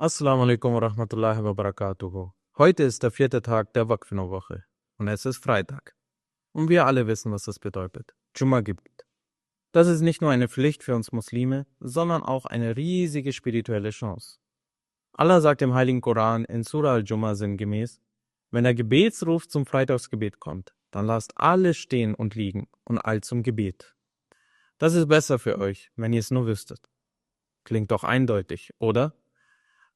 Assalamu alaikum wa rahmatullahi wa barakatuhu. Heute ist der 4. Tag der Waqf-Woche und es ist Freitag. Und wir alle wissen, was das bedeutet. Jumma-Gebet. Das ist nicht nur eine Pflicht für uns Muslime, sondern auch eine riesige spirituelle Chance. Allah sagt im Heiligen Koran in Surah al-Jumma sinngemäß: Wenn der Gebetsruf zum Freitagsgebet kommt, dann lasst alles stehen und liegen und eilt zum Gebet. Das ist besser für euch, wenn ihr es nur wüsstet. Klingt doch eindeutig, oder?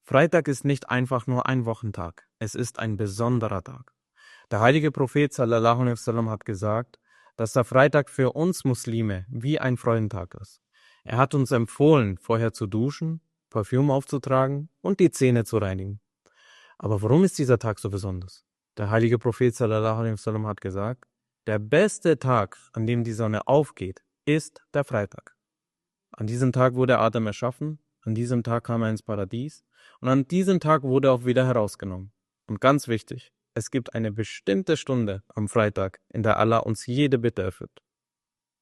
Freitag ist nicht einfach nur ein Wochentag, es ist ein besonderer Tag. Der heilige Prophet sallallahu alaihi wasallam hat gesagt, dass der Freitag für uns Muslime wie ein Freudentag ist. Er hat uns empfohlen, vorher zu duschen, Parfüm aufzutragen und die Zähne zu reinigen. Aber warum ist dieser Tag so besonders? Der heilige Prophet sallallahu alaihi wasallam hat gesagt, der beste Tag, an dem die Sonne aufgeht, ist der Freitag. An diesem Tag wurde Adam erschaffen, an diesem Tag kam er ins Paradies und an diesem Tag wurde er auch wieder herausgenommen. Und ganz wichtig, es gibt eine bestimmte Stunde am Freitag, in der Allah uns jede Bitte erfüllt.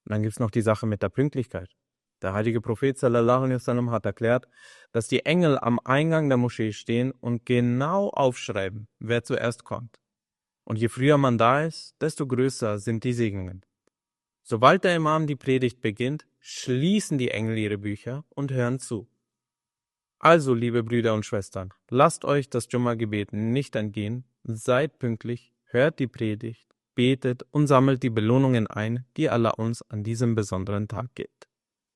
Und dann gibt's noch die Sache mit der Pünktlichkeit. Der heilige Prophet sallallahu alaihi wasallam hat erklärt, dass die Engel am Eingang der Moschee stehen und genau aufschreiben, wer zuerst kommt. Und je früher man da ist, desto größer sind die Segnungen. Sobald der Imam die Predigt beginnt, schließen die Engel ihre Bücher und hören zu. Also, liebe Brüder und Schwestern, lasst euch das Jumma-Gebet nicht entgehen, seid pünktlich, hört die Predigt, betet und sammelt die Belohnungen ein, die Allah uns an diesem besonderen Tag gibt.